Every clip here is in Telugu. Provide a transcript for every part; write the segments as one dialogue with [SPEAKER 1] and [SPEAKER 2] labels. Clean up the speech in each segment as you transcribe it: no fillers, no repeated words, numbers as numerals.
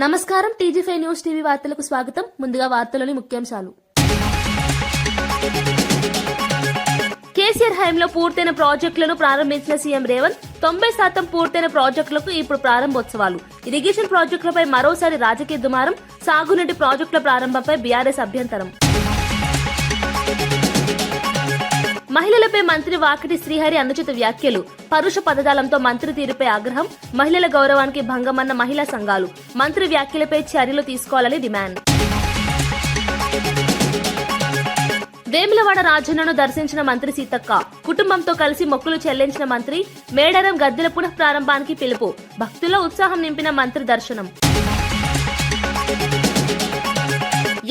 [SPEAKER 1] నమస్కారం. టీజీ5 న్యూస్ టీవీ వార్తలకు స్వాగతం. ముందుగా వార్తలోని ముఖ్యాంశాలు. కేసీఆర్ హయాంలో పూర్తయిన ప్రాజెక్టులను ప్రారంభించిన సీఎం రేవంత్ 90% పూర్తయిన ప్రాజెక్టులకు ఇప్పుడు ప్రారంభోత్సవాలు. ఇరిగేషన్ ప్రాజెక్టులపై మరోసారి రాజకీయ దుమారం. సాగునీటి ప్రాజెక్టుల ప్రారంభంపై బీఆర్ఎస్ అభ్యంతరం. మహిళలపై మంత్రి వాకిటి శ్రీహరి అనుచిత వ్యాఖ్యలు. పరుష పదజాలంతో మంత్రి తీరుపై ఆగ్రహం. మహిళల గౌరవానికి భంగమన్న మహిళా సంఘాలు. మంత్రి వ్యాఖ్యలపై చర్యలు తీసుకోవాలని డిమాండ్. వేములవాడ రాజన్నను దర్శించిన మంత్రి సీతక్క. కుటుంబంతో కలిసి మొక్కులు చెల్లించిన మంత్రి. మేడారం గద్దెల పునః ప్రారంభానికి పిలుపు. భక్తుల్లో ఉత్సాహం నింపిన మంత్రి దర్శనం.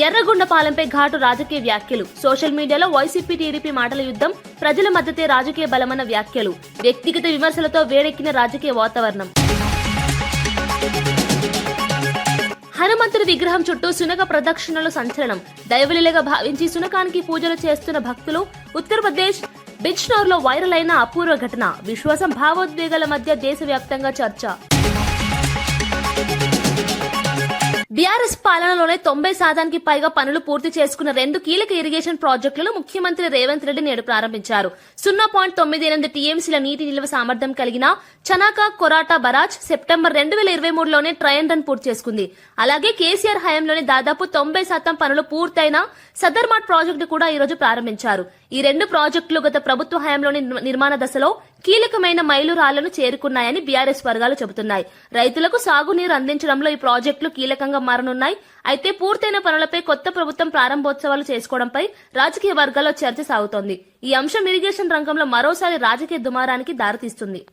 [SPEAKER 1] ఎర్రగొండపాలెంపై ఘాటు రాజకీయ వ్యాఖ్యలు. సోషల్ మీడియాలో వైసీపీ టీడీపీ మాటల యుద్ధం. ప్రజల మద్దతే రాజకీయ బలమన్న వ్యాఖ్యలు. వ్యక్తిగత విమర్శలతో వేడెక్కిన రాజకీయ వాతావరణం. హనుమంతుడి విగ్రహం చుట్టూ శునక ప్రదక్షిణలు సంచలనం. దైవలీలగా భావించి శునకానికి పూజలు చేస్తున్న భక్తులు. ఉత్తరప్రదేశ్ బిజ్నోర్లో వైరల్ అయిన అపూర్వ ఘటన. విశ్వాసం భావోద్వేగాల మధ్య దేశవ్యాప్తంగా చర్చ. బీఆర్ఎస్ పాలనలోనే 90% పైగా పనులు పూర్తి చేసుకున్న 2 కీలక ఇరిగేషన్ ప్రాజెక్టులను ముఖ్యమంత్రి రేవంత్ రెడ్డి నేడు ప్రారంభించారు. 0.98 టీఎంసీల నీటి నిల్వ సామర్థ్యం కలిగిన చనాక కొరాటా బరాజ్ సెప్టెంబర్ 2023లోనే ట్రయల్ రన్ పూర్తి చేసుకుంది. అలాగే కేసీఆర్ హయాంలోనే దాదాపు 90% పనులు పూర్తయిన సదర్మాట్ ప్రాజెక్టు కూడా ఈ రోజు ప్రారంభించారు. ఈ 2 ప్రాజెక్టులు గత ప్రభుత్వ హయాంలోని నిర్మాణ దశలో కీలకమైన మైలురాళ్లను చేరుకున్నాయని బీఆర్ఎస్ వర్గాలు చెబుతున్నాయి. రైతులకు సాగునీరు అందించడంలో ఈ ప్రాజెక్టులు కీలకంగా మారనున్నాయి. అయితే పూర్తయిన పనులపై కొత్త ప్రభుత్వం ప్రారంభోత్సవాలు చేసుకోవడంపై రాజకీయ వర్గాల్లో చర్చ సాగుతోంది. ఈ అంశం ఇరిగేషన్ రంగంలో మరోసారి రాజకీయ దుమారానికి దారితీస్తుంది.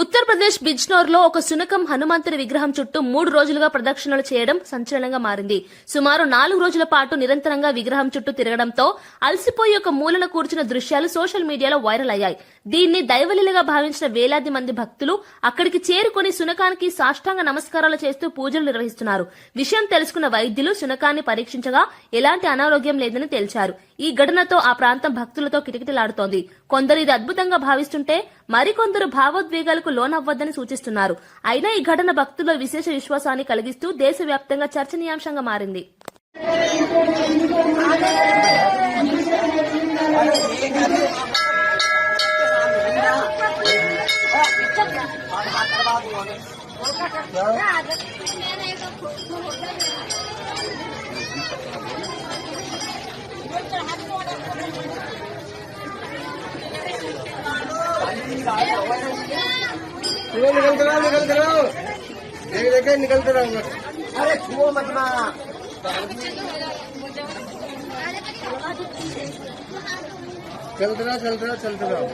[SPEAKER 1] ఉత్తరప్రదేశ్ బిజ్నోర్లో ఒక శునకం హనుమంతుడి విగ్రహం చుట్టూ 3 రోజులుగా ప్రదక్షిణలు చేయడం సంచలనంగా మారింది. సుమారు 4 రోజుల పాటు నిరంతరంగా విగ్రహం చుట్టూ తిరగడంతో అలసిపోయి ఒక మూలన కూర్చున్న దృశ్యాలు సోషల్ మీడియాలో వైరల్ అయ్యాయి. దీన్ని దైవలీలగా భావించిన వేలాది మంది భక్తులు అక్కడికి చేరుకుని శునకానికి సాష్టాంగ నమస్కారాలు చేస్తూ పూజలు నిర్వహిస్తున్నారు. విషయం తెలుసుకున్న వైద్యులు శునకాన్ని పరీక్షించగా ఎలాంటి అనారోగ్యం లేదని తేల్చారు. ఈ ఘటనతో ఆ ప్రాంతం భక్తులతో కిటకిటలాడుతోంది. కొందరు ఇది అద్భుతంగా భావిస్తుంటే మరికొందరు భావోద్వేగాలకు లోనవ్వద్దని సూచిస్తున్నారు. అయినా ఈ ఘటన భక్తుల్లో విశేష విశ్వాసాన్ని కలిగిస్తూ దేశవ్యాప్తంగా చర్చనీయాంశంగా మారింది.
[SPEAKER 2] निकलते रहो देख निकलते रहो. अरे छुओ मत ना. चलते रहो.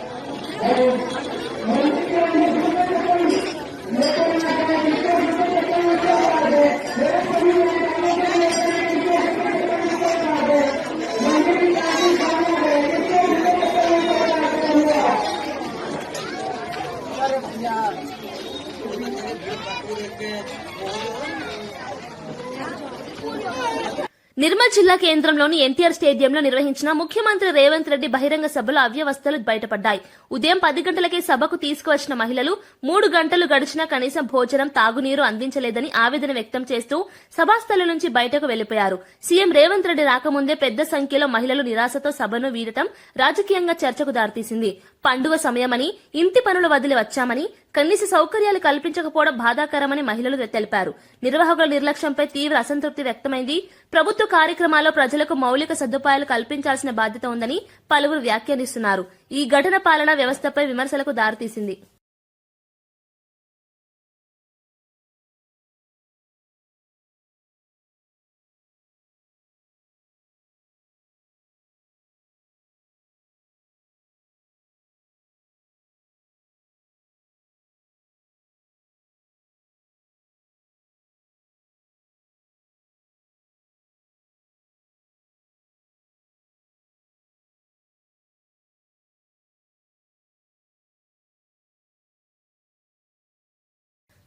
[SPEAKER 1] నిర్మల్ జిల్లా కేంద్రంలోని ఎన్టీఆర్ స్టేడియంలో నిర్వహించిన ముఖ్యమంత్రి రేవంత్ రెడ్డి బహిరంగ సభలో అవ్యవస్థలు బయటపడ్డాయి. ఉదయం 10 గంటలకే సభకు తీసుకువచ్చిన మహిళలు 3 గంటలు గడిచినా కనీసం భోజనం, తాగునీరు అందించలేదని ఆవేదన వ్యక్తం చేస్తూ సభాస్థలం నుంచి బయటకు వెళ్లిపోయారు. సీఎం రేవంత్ రెడ్డి రాకముందే పెద్ద సంఖ్యలో మహిళలు నిరాశతో సభను వీడటం రాజకీయంగా చర్చకు దారితీసింది. పండుగ సమయమని ఇంటి పనులు వదిలి వచ్చామని, కనీస సౌకర్యాలు కల్పించకపోవడం బాధాకరమని మహిళలు తెలిపారు. నిర్వాహకుల నిర్లక్ష్యంపై తీవ్ర అసంతృప్తి వ్యక్తమైంది. ప్రభుత్వ కార్యక్రమాల్లో ప్రజలకు మౌలిక సదుపాయాలు కల్పించాల్సిన బాధ్యత ఉందని పలువురు వ్యాఖ్యానిస్తున్నారు. ఈ ఘటన పాలనా వ్యవస్థపై విమర్శలకు దారితీసింది.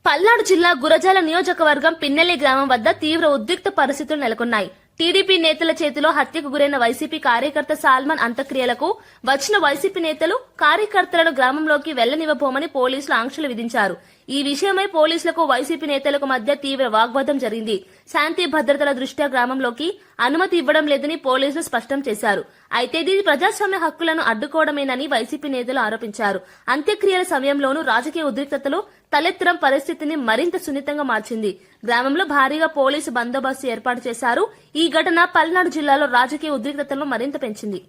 [SPEAKER 1] పల్నాడు జిల్లా గురజాల నియోజకవర్గం పిన్నెల్లి గ్రామం వద్ద తీవ్ర ఉద్రిక్త పరిస్థితులు నెలకొన్నాయి. టీడీపీ నేతల చేతిలో హత్యకు గురైన వైసీపీ కార్యకర్త సాల్మన్ అంత్యక్రియలకు వచ్చిన వైసీపీ నేతలు కార్యకర్తలను గ్రామంలోకి వెళ్లనివ్వబోమని పోలీసులు ఆంక్షలు విధించారు. ఈ విషయమై పోలీసులకు వైసీపీ నేతలకు మధ్య తీవ్ర వాగ్వాదం జరిగింది. శాంతి భద్రతల దృష్ట్యా గ్రామంలోకి అనుమతి ఇవ్వడం లేదని పోలీసులు స్పష్టం చేశారు. అయితే ఇది ప్రజాస్వామ్య హక్కులను అడ్డుకోవడమేనని వైసీపీ నేతలు ఆరోపించారు. అంత్యక్రియల సమయంలోనూ రాజకీయ ఉద్రిక్తతలు తలెత్తడం పరిస్థితిని మరింత సున్నితంగా మార్చింది. గ్రామంలో భారీగా పోలీసు బందోబస్తు ఏర్పాటు చేశారు. ఈ ఘటన పల్నాడు జిల్లాలో రాజకీయ ఉద్రిక్తతలను మరింత పెంచింది.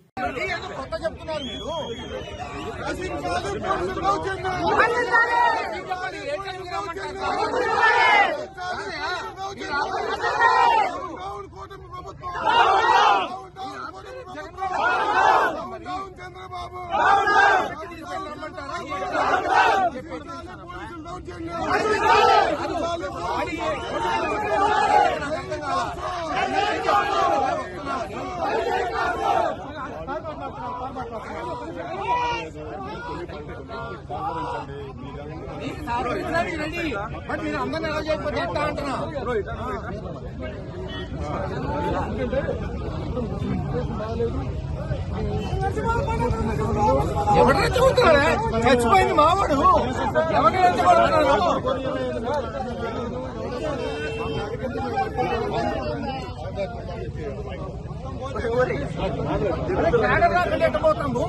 [SPEAKER 2] మీరు అందరినీ ఎలా చేయకపోతే ఎట్లా అంటున్నా ఎవరైనా చెబుతున్నారా? చచ్చిపోయింది మావాడు ఎవరైనా చెబుతున్నారు. పోతాము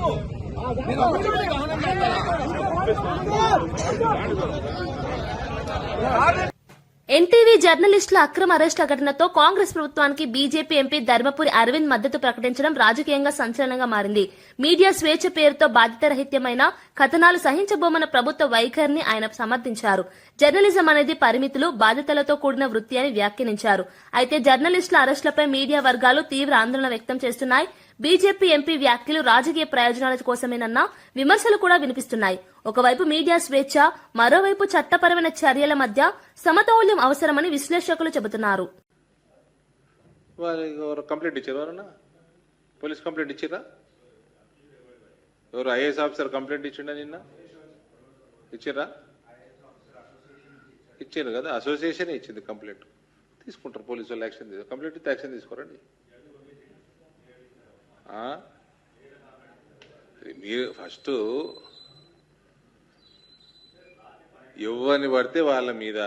[SPEAKER 1] ఎన్టీవీ జర్నలిస్టుల అక్రమ అరెస్టుల ఘటనతో కాంగ్రెస్ ప్రభుత్వానికి బీజేపీ ఎంపీ ధర్మపురి అరవింద్ మద్దతు ప్రకటించడం రాజకీయంగా సంచలనంగా మారింది. మీడియా స్వేచ్ఛ పేరుతో బాధ్యతారహిత్యమైన కథనాలు సహించబోమన్న ప్రభుత్వ వైఖరిని ఆయన సమర్థించారు. జర్నలిజం అనేది పరిమితులు, బాధ్యతలతో కూడిన వృత్తి అని వ్యాఖ్యానించారు. అయితే జర్నలిస్టుల అరెస్టులపై మీడియా వర్గాలు తీవ్ర ఆందోళన వ్యక్తం చేస్తున్నాయి. బీజేపీ ఎంపీ వ్యాఖ్యలు రాజకీయ ప్రయోజనాల కోసమేనన్న విమర్శలు కూడా వినిపిస్తున్నాయి. ఒకవైపు మీడియా స్వేచ్ఛ, మరోవైపు చట్టపరమైన చర్యల మధ్య సమతౌల్యం అవసరమని విశ్లేషకులు చెబుతున్నారు.
[SPEAKER 3] కంప్లైంట్ ఇచ్చారు, పోలీస్ కంప్లైంట్ ఇచ్చిరా? ఎవరు ఐఏఎస్ ఆఫీసర్ కంప్లైంట్ ఇచ్చిండ? నిన్న ఇచ్చిరా? ఇచ్చారు కదా, అసోసియేషన్ ఇచ్చింది కంప్లైంట్. తీసుకుంటారు పోలీసు వాళ్ళు యాక్షన్. కంప్లైంట్ ఇస్తే యాక్షన్ తీసుకోరండి. మీరు ఫస్ట్ ఎవరిని పడితే వాళ్ళ మీద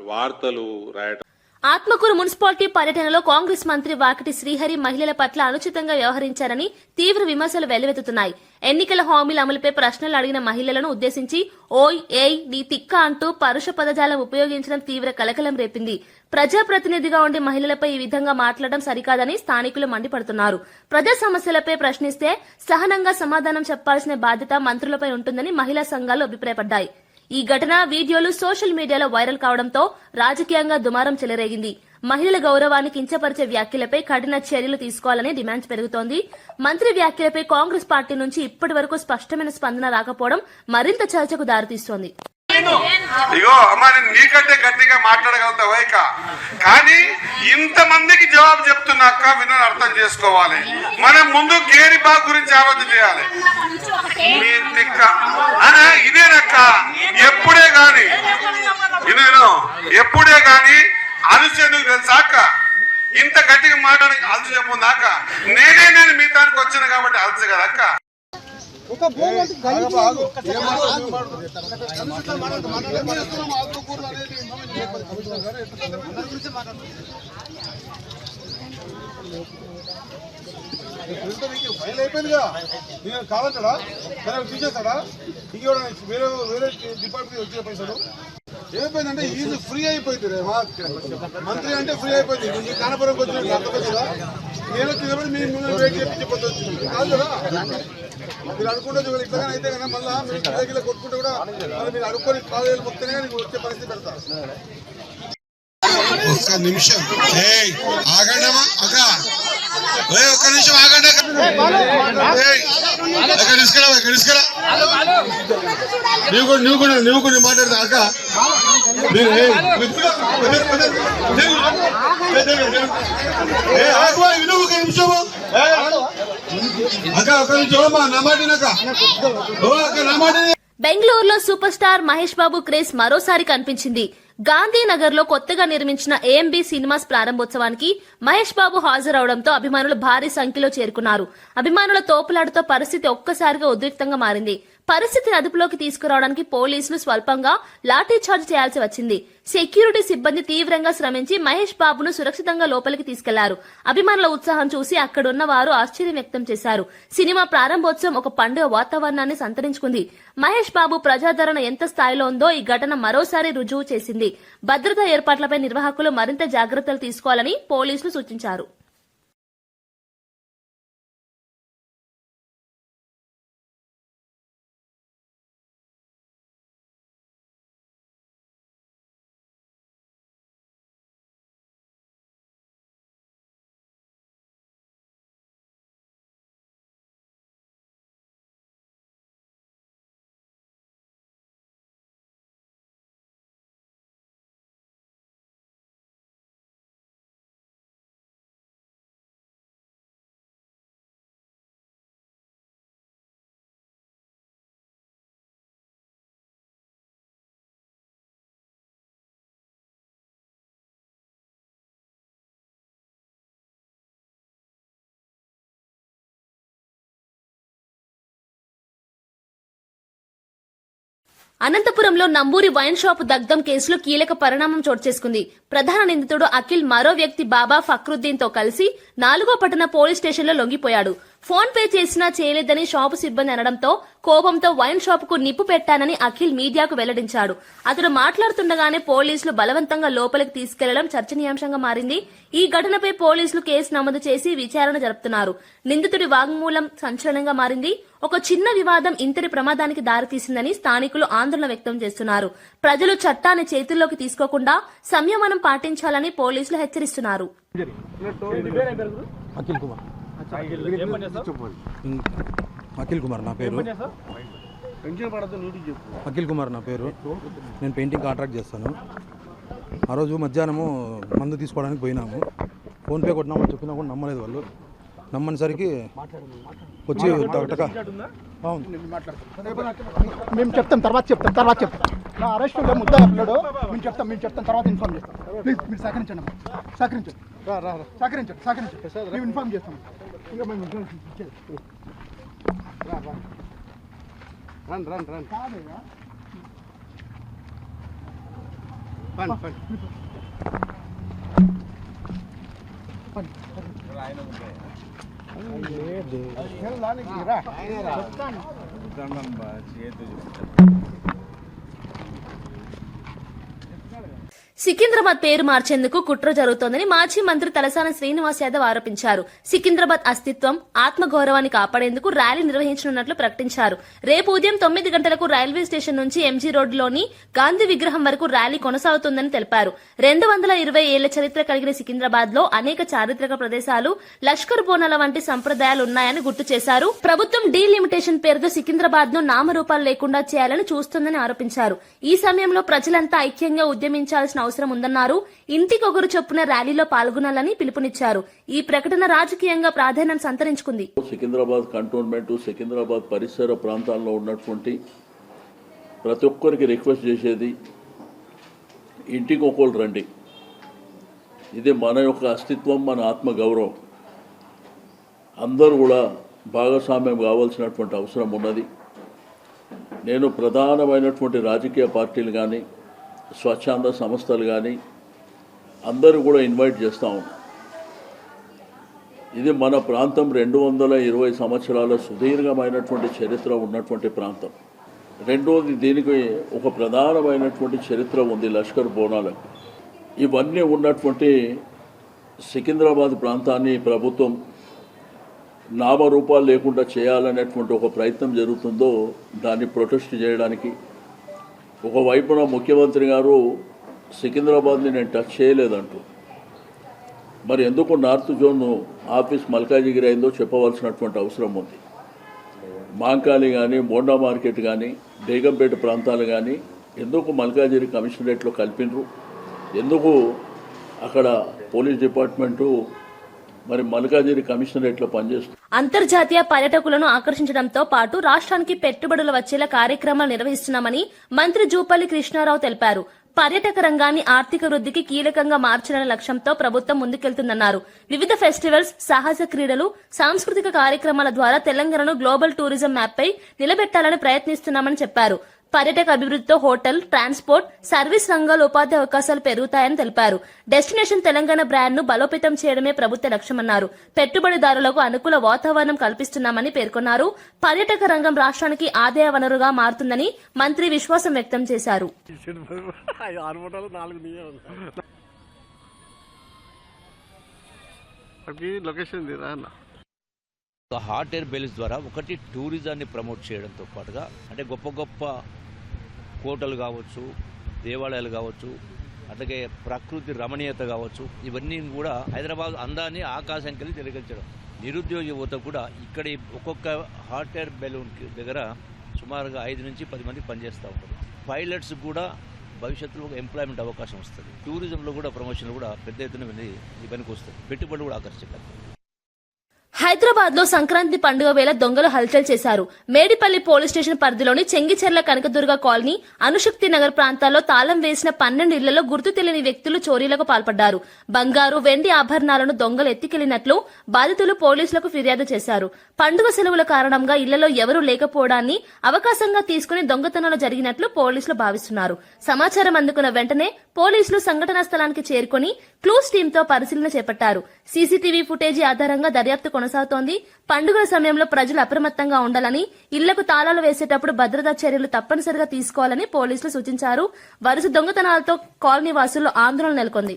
[SPEAKER 3] వార్తలు రాయటం.
[SPEAKER 1] ఆత్మకూరు మున్సిపాలిటీ పర్యటనలో కాంగ్రెస్ మంత్రి వాకిటి శ్రీహరి మహిళల పట్ల అనుచితంగా వ్యవహరించారని తీవ్ర విమర్శలు వెల్లువెత్తుతున్నాయి. ఎన్నికల హామీల అమలుపై ప్రశ్నలు అడిగిన మహిళలను ఉద్దేశించి ఓయ్ ఏయ్ నీ తిక్క అంటూ పరుష పదజాలం ఉపయోగించడం తీవ్ర కలకలం రేపింది. ప్రజాప్రతినిధిగా ఉండి మహిళలపై ఈ విధంగా మాట్లాడడం సరికాదని స్థానికులు మండిపడుతున్నారు. ప్రజా సమస్యలపై ప్రశ్నిస్తే సహనంగా సమాధానం చెప్పాల్సిన బాధ్యత మంత్రులపై ఉంటుందని మహిళా సంఘాలు అభిప్రాయపడ్డాయి. ఈ ఘటన వీడియోలు సోషల్ మీడియాలో వైరల్ కావడంతో రాజకీయంగా దుమారం చెలరేగింది. మహిళల గౌరవాన్ని కించపరిచే వ్యాఖ్యలపై కఠిన చర్యలు తీసుకోవాలని డిమాండ్ పెరుగుతోంది. మంత్రి వ్యాఖ్యలపై కాంగ్రెస్ పార్టీ నుంచి ఇప్పటి వరకు స్పష్టమైన స్పందన రాకపోవడం మరింత చర్చకు దారితీస్తోంది.
[SPEAKER 4] ఇగో అమ్మా, నేను నీకంటే గట్టిగా మాట్లాడగలుగుతావా? ఇక కానీ ఇంతమందికి జవాబు చెప్తున్నాక వినని అర్థం చేసుకోవాలి. మనం ముందు గేరి బాగ్ గురించి ఆలోచన చేయాలి. ఇదేనక్క ఎప్పుడే గాని ఎప్పుడే గాని అలుసేందుకు తెలుసాక ఇంత గట్టిగా మాట్లాడి అలసి చెప్పుందాక నేను మిగతానికి వచ్చాను కాబట్టి అలసి కదా అక్క.
[SPEAKER 2] ఫైల్ అయిపోయిందిగా, నేను కావాలంటాడా? తీసేస్తాడా? ఇంకేవాడు వేరే వేరే డిపార్ట్మెంట్ వచ్చే పైసలు ఏమైపోయిందంటే ఈజీ ఫ్రీ అయిపోయింది. మంత్రి అంటే ఫ్రీ అయిపోయింది. మీ కానపురంకి వచ్చిన అర్థమైంది కదా. నేను వచ్చినప్పుడు మీరు వెయిట్ చేయించబోతు వచ్చింది కాదు కదా. మీరు అనుకుంటే ఇట్లాగానే అయితే కదా మళ్ళీ మీరు కిలో కొట్టుకుంటే కూడా మీరు అనుకోని కాలేజీలు మొత్తనే నీకు వచ్చే పరిస్థితి పెడతారు. ఒక్క నిమిషం ఆగండమ్మా అక్క, ఒక్క నిమిషం ఆగండి. తీసుకురా నువ్వు కూడా మాట్లాడతా అక్క. విను ఒక నిమిషం అక్క, ఒక్క నిమిషం నా మాట అక్క, నా మాట.
[SPEAKER 1] బెంగళూరులో super star Mahesh Babu craze మరోసారి కనిపించింది. గాంధీనగర్ లో కొత్తగా నిర్మించిన ఏఎంబీ సినిమాస్ ప్రారంభోత్సవానికి మహేష్ బాబు హాజరవడంతో అభిమానులు భారీ సంఖ్యలో చేరుకున్నారు. అభిమానుల తోపులాటతో పరిస్థితి ఒక్కసారిగా ఉద్రిక్తంగా మారింది. పరిస్థితిని అదుపులోకి తీసుకురావడానికి పోలీసులు స్వల్పంగా లాఠీచార్జ్ చేయాల్సి వచ్చింది. సెక్యూరిటీ సిబ్బంది తీవ్రంగా శ్రమించి మహేష్ బాబును సురక్షితంగా లోపలికి తీసుకెళ్లారు. అభిమానుల ఉత్సాహం చూసి అక్కడున్న వారు ఆశ్చర్యం వ్యక్తం చేశారు. సినిమా ప్రారంభోత్సవం ఒక పండుగ వాతావరణాన్ని సంతరించుకుంది. మహేష్ బాబు ప్రజాదరణ ఎంత స్థాయిలో ఉందో ఈ ఘటన మరోసారి రుజువు చేసింది. భద్రతా ఏర్పాట్లపై నిర్వాహకులు మరింత జాగ్రత్తలు తీసుకోవాలని పోలీసులు సూచించారు. అనంతపురంలో నంబూరి వైన్ షాప్ దగ్ధం కేసులో కీలక పరిణామం చోటు చేసుకుంది. ప్రధాన నిందితుడు అఖిల్ మరో వ్యక్తి బాబా ఫక్రుద్దీన్ తో కలిసి 4వ పట్టణ పోలీస్ స్టేషన్లో లొంగిపోయాడు. ఫోన్ పే చేసినా చేయలేదని షాపు సిబ్బంది అనడంతో కోపంతో వైన్ షాప్ కు నిప్పు పెట్టానని అఖిల్ మీడియాకు వెల్లడించాడు. అతడు మాట్లాడుతుండగానే పోలీసులు బలవంతంగా లోపలికి తీసుకెళ్లడం చర్చనీయాంశంగా మారింది. ఈ ఘటనపై పోలీసులు కేసు నమోదు చేసి విచారణ జరుపుతున్నారు. నిందితుడి వాంగ్మూలం సంచలనంగా మారింది. ఒక చిన్న వివాదం ఇంతటి ప్రమాదానికి దారితీసిందని స్థానికులు ఆందోళన వ్యక్తం చేస్తున్నారు. ప్రజలు చట్టాన్ని చేతుల్లోకి తీసుకోకుండా సంయమనం పాటించాలని పోలీసులు హెచ్చరిస్తున్నారు.
[SPEAKER 5] అఖిల్ కుమార్ నా పేరు. అఖిల్ కుమార్ నా పేరు. నేను పెయింటింగ్ కాంట్రాక్ట్ చేస్తాను. ఆ రోజు మధ్యాహ్నము మందు తీసుకోవడానికి పోయినాము. ఫోన్పే కొట్టినామని చెప్పినా కూడా నమ్మలేదు వాళ్ళు. నమ్మనిసరికి వచ్చి
[SPEAKER 6] మేము చెప్తాం తర్వాత నా అరెస్ట్ ముద్ద అప్లోడ్ మేము చెప్తాం తర్వాత ఇన్ఫార్మ్ చేస్తాం. ప్లీజ్ మీరు సహకరించండి మేము ఇన్ఫార్మ్ చేస్తాం. ఇంకా మేము రన్ కాదయ్యా
[SPEAKER 1] సికింద్రాబాద్ పేరు మార్చేందుకు కుట్ర జరుగుతోందని మాజీ మంత్రి తలసాని శ్రీనివాస్ యాదవ్ ఆరోపించారు. సికింద్రాబాద్ అస్తిత్వం, ఆత్మగౌరవాన్ని కాపాడేందుకు ర్యాలీ నిర్వహించనున్నట్లు ప్రకటించారు. రేపు ఉదయం 9 గంటలకు రైల్వే స్టేషన్ నుంచి ఎంజీ రోడ్డులోని గాంధీ విగ్రహం వరకు ర్యాలీ కొనసాగుతుందని తెలిపారు. 220 ఏళ్ల చరిత్ర కలిగిన సికింద్రాబాద్ లో అనేక చారిత్రక ప్రదేశాలు, లష్కర్ బోనాల వంటి సంప్రదాయాలు ఉన్నాయని గుర్తు చేశారు. ప్రభుత్వం డీలిమిటేషన్ పేరుతో సికింద్రాబాద్ ను నామరూపాలు లేకుండా చేయాలని చూస్తోందని ఆరోపించారు. ఈ సమయంలో ప్రజలంతా ఐక్యంగా ఉద్యమించాల్సిన అవసరం ఉందన్నారు. ఇంటికొకరు చొప్పున ర్యాలీలో పాల్గొనాలని పిలుపునిచ్చారు. ఈ ప్రకటన రాజకీయంగా ప్రాధాన్యం సంతరించుకుంది.
[SPEAKER 7] సికింద్రాబాద్ కంటోన్మెంట్, సికింద్రాబాద్ పరిసర ప్రాంతాల్లో ఉన్నటువంటి ప్రతి ఒక్కరికి రిక్వెస్ట్ చేసేది, ఇంటికొకరు రండి. ఇది మన యొక్క అస్తిత్వం, మన ఆత్మగౌరవం. అందరూ కూడా భాగస్వామ్యం కావాల్సినటువంటి అవసరం ఉన్నది. నేను ప్రధానమైనటువంటి రాజకీయ పార్టీలు కానీ, స్వచ్ఛంద సంస్థలు కానీ అందరూ కూడా ఇన్వైట్ చేస్తూ ఉన్నాం. ఇది మన ప్రాంతం 220 సంవత్సరాల సుదీర్ఘమైనటువంటి చరిత్ర ఉన్నటువంటి ప్రాంతం. రెండోది, దీనికి ఒక ప్రధానమైనటువంటి చరిత్ర ఉంది, లష్కర్ బోనాలకు. ఇవన్నీ ఉన్నటువంటి సికింద్రాబాద్ ప్రాంతాన్ని ప్రభుత్వం నామరూపాలు లేకుండా చేయాలనేటువంటి ఒక ప్రయత్నం జరుగుతుందో దాన్ని ప్రొటెస్ట్ చేయడానికి ఒకవైపున ముఖ్యమంత్రి గారు సికింద్రాబాద్ని నేను టచ్ చేయలేదంటూ, మరి ఎందుకు నార్త్ జోన్ ఆఫీస్ మల్కాజిగిరి అయిందో చెప్పవలసినటువంటి అవసరం ఉంది. మాంకాలి కానీ, బోండా మార్కెట్ కానీ, బేగంపేట ప్రాంతాలు కానీ ఎందుకు మల్కాజిగిరి కమిషనరేట్లో కలిపినరు? ఎందుకు అక్కడ పోలీస్ డిపార్ట్మెంటు మరి మల్కాజిగిరి కమిషనరేట్లో పనిచేస్తుంది.
[SPEAKER 1] అంతర్జాతీయ పర్యాటకులను ఆకర్షించడంతో పాటు రాష్ట్రానికి పెట్టుబడులు వచ్చేలా కార్యక్రమాలు నిర్వహిస్తున్నామని మంత్రి జూపల్లి కృష్ణారావు తెలిపారు. పర్యాటక రంగాన్ని ఆర్థిక వృద్ధికి కీలకంగా మార్చాలనే లక్ష్యంతో ప్రభుత్వం ముందుకెళ్తుందన్నారు. వివిధ ఫెస్టివల్స్, సహజ క్రీడలు, సాంస్కృతిక కార్యక్రమాల ద్వారా తెలంగాణను గ్లోబల్ టూరిజం మ్యాప్పై నిలబెట్టాలని ప్రయత్నిస్తున్నామని చెప్పారు. పర్యాటక అభివృద్ధితో హోటల్, ట్రాన్స్పోర్ట్, సర్వీస్ రంగాల్లో ఉపాధి అవకాశాలు పెరుగుతాయని తెలిపారు. డెస్టినేషన్ తెలంగాణ బ్రాండ్ ను బలోపేతం చేయడమే ప్రభుత్వ లక్ష్యమన్నారు. పెట్టుబడిదారులకు అనుకూల వాతావరణం కల్పిస్తున్నామని పేర్కొన్నారు. పర్యాటక రంగం రాష్ట్రానికి ఆదాయ వనరుగా మారుతుందని మంత్రి విశ్వాసం వ్యక్తం చేశారు.
[SPEAKER 8] హాట్ ఎయిర్ బెలూన్స్ ద్వారా ఒకటి టూరిజాన్ని ప్రమోట్ చేయడంతో పాటుగా అంటే గొప్ప గొప్ప కోటలు కావచ్చు, దేవాలయాలు కావచ్చు, అట్లాగే ప్రకృతి రమణీయత కావచ్చు, ఇవన్నీ కూడా హైదరాబాద్ అందాన్ని ఆకాశానికి వెళ్ళి తెలియగలిచడం. నిరుద్యోగ యువత కూడా ఇక్కడ ఒక్కొక్క హాట్ ఎయిర్ బెలూన్ దగ్గర సుమారుగా 5 నుంచి 10 మంది పనిచేస్తూ ఉంటారు. పైలట్స్ కూడా భవిష్యత్తులో ఎంప్లాయ్మెంట్ అవకాశం వస్తుంది. టూరిజంలో కూడా ప్రమోషన్లు కూడా పెద్ద ఎత్తున పనికి వస్తుంది. పెట్టుబడులు కూడా ఆకర్షిస్తారు.
[SPEAKER 1] హైదరాబాద్ లో సంక్రాంతి పండుగ వేళ దొంగలు హల్చల్ చేశారు. మేడిపల్లి పోలీస్ స్టేషన్ పరిధిలోని చెంగిచెర్ల కనకదుర్గ కాలనీ, అనుశక్తి నగర్ ప్రాంతాల్లో తాళం వేసిన 12 ఇళ్లలో గుర్తు తెలియని వ్యక్తులు చోరీలకు పాల్పడ్డారు. బంగారు, వెండి ఆభరణాలను దొంగలు ఎత్తికెళ్లినట్లు బాధితులు పోలీసులకు ఫిర్యాదు చేశారు. పండుగ సెలవుల కారణంగా ఇళ్లలో ఎవరూ లేకపోవడాన్ని అవకాశంగా తీసుకుని దొంగతనాలు జరిగినట్లు పోలీసులు భావిస్తున్నారు. సమాచారం అందుకున్న వెంటనే పోలీసులు సంఘటనా స్థలానికి చేరుకుని క్లూస్ టీంతో పరిశీలన చేపట్టారు. సీసీటీవీ ఫుటేజీ ఆధారంగా దర్యాప్తు కొనసాగుతోంది. పండుగల సమయంలో ప్రజలు అప్రమత్తంగా ఉండాలని, ఇళ్లకు తాళాలు వేసేటప్పుడు భద్రతా చర్యలు తప్పనిసరిగా తీసుకోవాలని పోలీసులు సూచించారు. వరుస దొంగతనాలతో కాలనీ వాసుల్లో ఆందోళన నెలకొంది.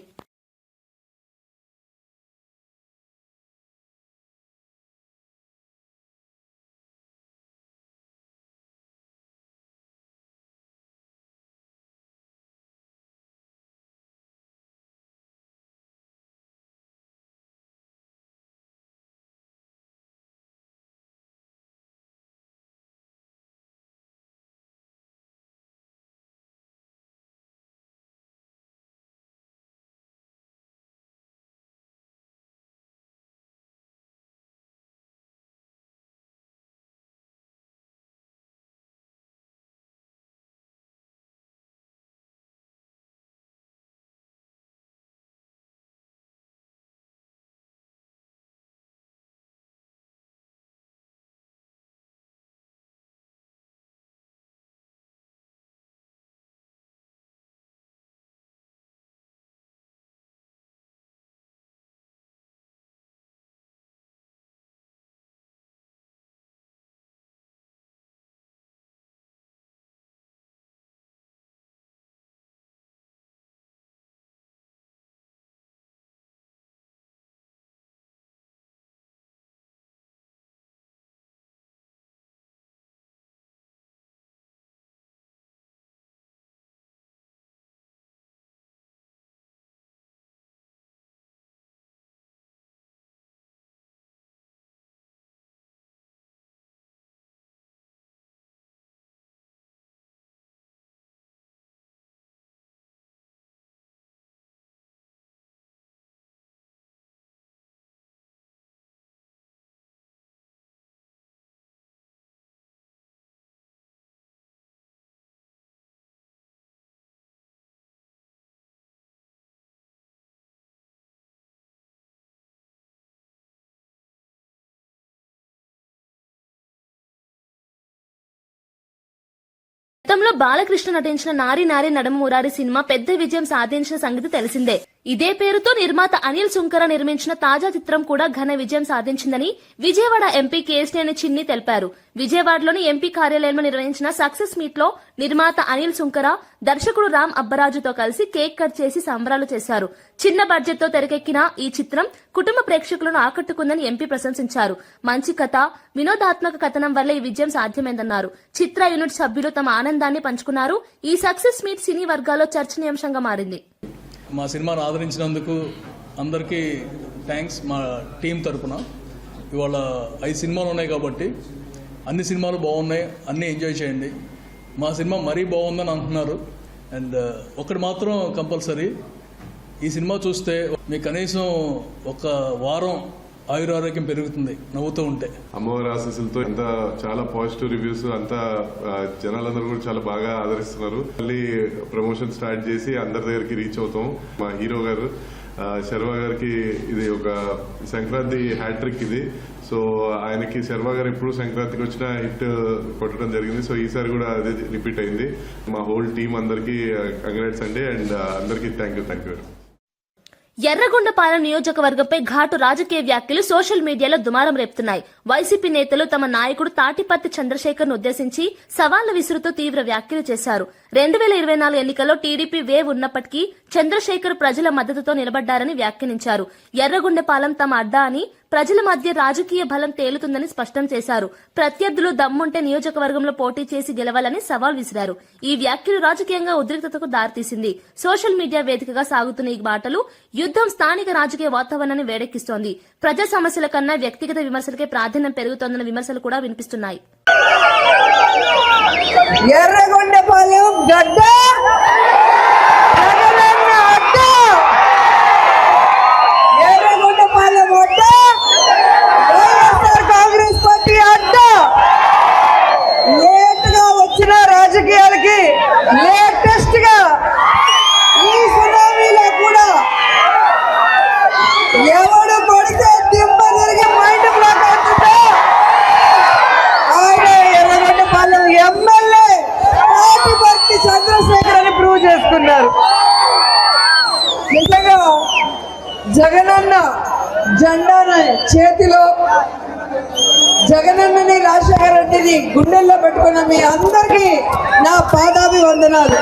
[SPEAKER 1] గతంలో బాలకృష్ణ నటించిన నారి నారి నడుమ మురారి సినిమా పెద్ద విజయం సాధించిన సంగతి తెలిసిందే. ఇదే పేరుతో నిర్మాత అనిల్ సుంకర నిర్మించిన తాజా చిత్రం కూడా ఘన విజయం సాధించిందని విజయవాడ ఎంపీ కేశినేని చిన్ని తెలిపారు. విజయవాడలోని ఎంపీ కార్యాలయంలో నిర్వహించిన సక్సెస్ మీట్ లో నిర్మాత అనిల్ సుంకర, దర్శకుడు రామ్ అబ్బరాజుతో కలిసి కేక్ కట్ చేసి సంబరాలు చేశారు. చిన్న బడ్జెట్ తో తెరకెక్కిన ఈ చిత్రం కుటుంబ ప్రేక్షకులను ఆకట్టుకుందని ఎంపీ ప్రశంసించారు. మంచి కథ, వినోదాత్మక కథనం వల్ల ఈ విజయం సాధ్యమైందన్నారు. చిత్ర యూనిట్ సభ్యులు తమ ఆనందాన్ని పంచుకున్నారు. ఈ సక్సెస్ మీట్ సినీ వర్గాల్లో చర్చనీయాంశంగా మారింది.
[SPEAKER 9] మా సినిమాను ఆదరించినందుకు అందరికీ థ్యాంక్స్. మా టీం తరపున ఇవాళ 5 సినిమాలు ఉన్నాయి కాబట్టి అన్ని సినిమాలు బాగున్నాయి, అన్నీ ఎంజాయ్ చేయండి. మా సినిమా మరీ బాగుందని అంటున్నారు. అండ్ ఒకటి మాత్రం కంపల్సరీ, ఈ సినిమా చూస్తే మీకు కనీసం ఒక వారం ఆయురారోగ్యం పెరుగుతుంది నవ్వుతూ ఉంటే.
[SPEAKER 10] అమ్మవారి ఆశీస్సులతో అంతా చాలా పాజిటివ్ రివ్యూస్, అంతా జనాలందరూ కూడా చాలా బాగా ఆదరిస్తున్నారు. మళ్ళీ ప్రమోషన్ స్టార్ట్ చేసి అందరి దగ్గరికి రీచ్ అవుతాం. మా హీరో గారు శర్వా గారికి ఇది ఒక సంక్రాంతి హ్యాట్రిక్ ఇది. సో ఆయనకి శర్వా గారు ఎప్పుడు సంక్రాంతికి వచ్చినా హిట్ కొట్టడం జరిగింది. సో ఈసారి కూడా అదే రిపీట్ అయింది. మా హోల్ టీమ్ అందరికీ కంగ్రాట్స్ అండి. అండ్ అందరికీ థ్యాంక్ యూ.
[SPEAKER 1] ఎర్రగొండపాలెం నియోజకవర్గంపై ఘాటు రాజకీయ వ్యాఖ్యలు సోషల్ మీడియాలో దుమారం రేపుతున్నాయి. వైసీపీ నేతలు తమ నాయకుడు తాటిపత్తి చంద్రశేఖర్ ను ఉద్దేశించి సవాళ్లు విసురుతూ తీవ్ర వ్యాఖ్యలు చేశారు. 2024 ఎన్నికల్లో టీడీపీ వేవ్ ఉన్నప్పటికీ చంద్రశేఖర్ ప్రజల మద్దతుతో నిలబడ్డారని వ్యాఖ్యానించారు. ఎర్రగొండపాలెం తమ అడ్డా అని, ప్రజల మధ్య రాజకీయ బలం తేలుతుందని స్పష్టం చేశారు. ప్రత్యర్థులు దమ్ముంటే నియోజకవర్గంలో పోటీ చేసి గెలవాలని సవాల్ విసిరారు. ఈ వ్యాఖ్యలు రాజకీయంగా ఉద్రిక్తతకు దారితీసింది. సోషల్ మీడియా వేదికగా సాగుతున్న ఈ మాటలు యుద్దం స్థానిక రాజకీయ వాతావరణాన్ని వేడెక్కిస్తోంది. ప్రజా సమస్యల కన్నా వ్యక్తిగత విమర్శలకే ప్రాధాన్యం పెరుగుతోందన్న విమర్శలు కూడా వినిపిస్తున్నాయి.
[SPEAKER 11] ఎర్రగొండపాలెం గడ్డ అడ్డ, ఎర్రగొండపాలెం అడ్డ, వైఎస్ఆర్ కాంగ్రెస్ పార్టీ అడ్డ. లేట్ గా వచ్చిన రాజకీయాలకి లేటెస్ట్ గా ఈ సునామీలో కూడా ఎవడు పడితే దింప జరిగి మైండ్ బ్లాక్ అవుతుందో ఆయన ఎర్రగొండపాలెం ఎమ్మెల్యే తాటిపత్తి చంద్రశేఖర్ అని ప్రూవ్ చేసుకున్నారు. నిజంగా జగనన్న జెండాని చేతిలో, జగనన్నని రాజశేఖర రెడ్డిని గుండెల్లో పెట్టుకున్న మీ అందరికీ నా పాదాభివందనాలు.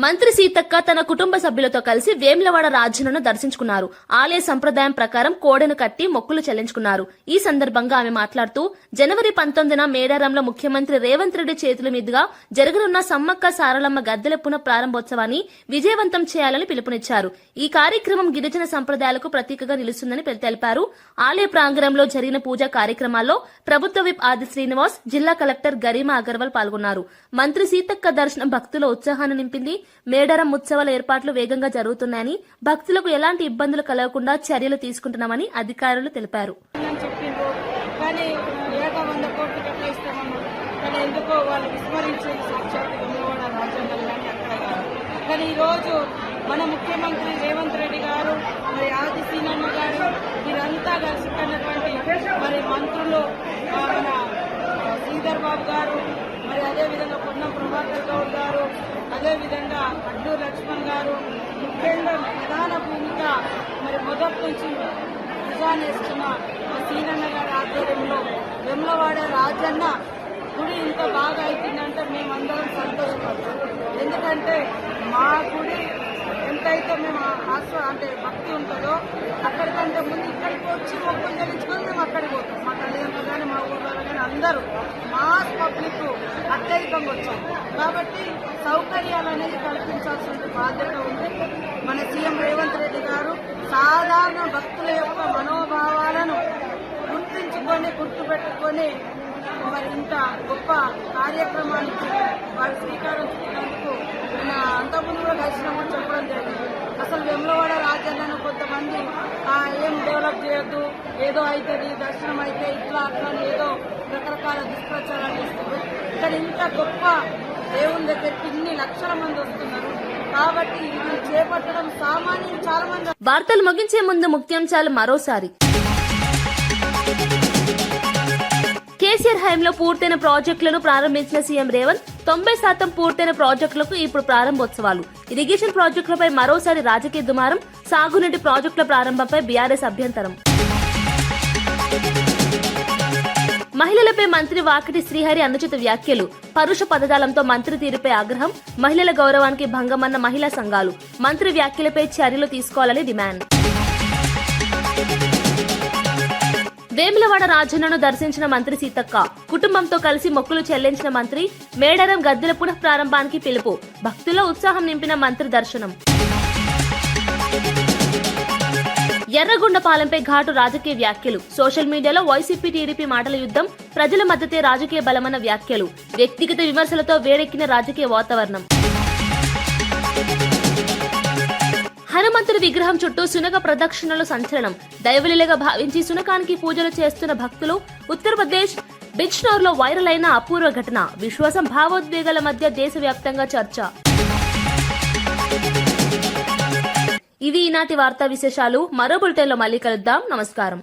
[SPEAKER 1] మంత్రి సీతక్క తన కుటుంబ సభ్యులతో కలిసి వేములవాడ రాజన్నను దర్శించుకున్నారు. ఆలయ సంప్రదాయం ప్రకారం కోడెను కట్టి మొక్కులు చెల్లించుకున్నారు. ఈ సందర్భంగా ఆమె మాట్లాడుతూ జనవరి 19న మేడారంలో ముఖ్యమంత్రి రేవంత్ రెడ్డి చేతుల మీదుగా జరగనున్న సమ్మక్క సారలమ్మ గద్దెల పునః ప్రారంభోత్సవాన్ని విజయవంతం చేయాలని పిలుపునిచ్చారు. ఈ కార్యక్రమం గిరిజన సంప్రదాయాలకు ప్రతీకగా నిలుస్తుందని తెలిపారు. ఆలయ ప్రాంగణంలో జరిగిన పూజా కార్యక్రమాల్లో ప్రభుత్వ విప్ ఆది శ్రీనివాస్, జిల్లా కలెక్టర్ గరిమా అగర్వాల్ పాల్గొన్నారు. మంత్రి సీతక్క దర్శనం భక్తుల ఉత్సాహాన్ని నింపింది. మేడారం ఉత్సవాల ఏర్పాట్లు వేగంగా జరుగుతున్నాయని, భక్తులకు ఎలాంటి ఇబ్బందులు కలగకుండా చర్యలు తీసుకుంటున్నామని అధికారులు తెలిపారు.
[SPEAKER 11] కానీ ఈరోజు మన ముఖ్యమంత్రి రేవంత్ రెడ్డి గారు, మరి ఆది సీనన్న గారు, వీరంతా కలిసిపోయినటువంటి మరి మంత్రులు మన శ్రీధర్ బాబు గారు, మరి అదేవిధంగా పొన్నం ప్రభాకర్ గౌడ్ గారు, అదేవిధంగా అడ్డూరు లక్ష్మణ్ గారు, ముఖ్యంగా ప్రధాన భూమిక మరి మొదటి నుంచి నిజానేస్తున్న సీనన్న గారి ఆధ్వర్యంలో వెమ్లవాడ రాజన్న గుడి ఇంత బాగా అవుతుందంటే మేమందరం సంతోషపడతాం. ఎందుకంటే మా గుడి ఎంతైతే మేము అంటే భక్తి ఉంటుందో అక్కడికంటే ముందు ఇక్కడికి వచ్చి మొక్కులు చెల్లించుకొని మేము అక్కడికి పోతాం. మా తల్లిదండ్రులు కానీ మా ఊళ్ళో కానీ అందరూ మాస్ పబ్లిక్ అత్యధికంగా వచ్చాం. కాబట్టి సౌకర్యాలు అనేది కల్పించాల్సిన బాధ్యత ఉంది. మన సీఎం రేవంత్ రెడ్డి గారు సాధారణ భక్తుల యొక్క మనోభావాలను గుర్తుపెట్టుకొని మరి ఇంత గొప్ప కార్యక్రమానికి వారు శ్రీకారం చుట్టినందుకు నేను అంతకుముందు కూడా కలిసినప్పుడు చెప్పడం జరిగింది. అసలు వెమ్లవాడ రాజన్నను కొంతమంది ఏం డెవలప్ చేయొద్దు, ఏదో అవుతుంది, దర్శనం అయితే ఇట్లా అట్లా ఏదో రకరకాల దుష్ప్రచారాలు చేస్తారు. ఇక్కడ ఇంత గొప్ప దేవుని దగ్గరికి ఇన్ని లక్షల మంది వస్తున్నారు. కాబట్టి ఇది చేపట్టడం సామాన్యం చాలా మంది.
[SPEAKER 1] వార్తలు ముగించే ముందు ముఖ్యాంశాలు మరోసారి. కేసీఆర్ హయాంలో పూర్తయిన ప్రాజెక్టులను ప్రారంభించిన సీఎం రేవంత్ 90% పూర్తయిన ప్రాజెక్టులకు ఇప్పుడు ప్రారంభోత్సవాలు. ఇరిగేషన్ ప్రాజెక్టులపై మరోసారి రాజకీయ దుమారం. సాగునీటి ప్రాజెక్టుల ప్రారంభంపై బీఆర్ఎస్ అభ్యంతరం. మహిళలపై మంత్రి వాకిటి శ్రీహరి అనుచిత వ్యాఖ్యలు. పరుష పదజాలంతో మంత్రి తీరుపై ఆగ్రహం. మహిళల గౌరవానికి భంగమన్న మహిళా సంఘాలు. మంత్రి వ్యాఖ్యలపై చర్యలు తీసుకోవాలని డిమాండ్. వేములవాడ రాజన్నను దర్శించిన మంత్రి సీతక్క. కుటుంబంతో కలిసి మొక్కులు చెల్లించిన మంత్రి. మేడారం గద్దెల పునః ప్రారంభానికి పిలుపు. భక్తుల్లో ఉత్సాహం నింపిన మంత్రి దర్శనం. ఎర్రగొండపాలెంపై ఘాటు రాజకీయ వ్యాఖ్యలు. సోషల్ మీడియాలో వైసీపీ టీడీపీ మాటల యుద్ధం. ప్రజల మద్దతే రాజకీయ బలమన్న వ్యాఖ్యలు. వ్యక్తిగత విమర్శలతో వేడెక్కిన రాజకీయ వాతావరణం. హనుమంతుడి విగ్రహం చుట్టూ శునక ప్రదక్షిణలు సంచలనం. దైవలీలగా భావించి శునకానికి పూజలు చేస్తున్న భక్తులు. ఉత్తరప్రదేశ్ బిజ్నోర్లో వైరల్ అయిన అపూర్వ ఘటన. విశ్వాసం భావోద్వేగాల మధ్య దేశవ్యాప్తంగా చర్చ. ఇవి ఈనాటి వార్తా విశేషాలు. మరో బులెటిన్లో మళ్ళీ కలుద్దాం. నమస్కారం.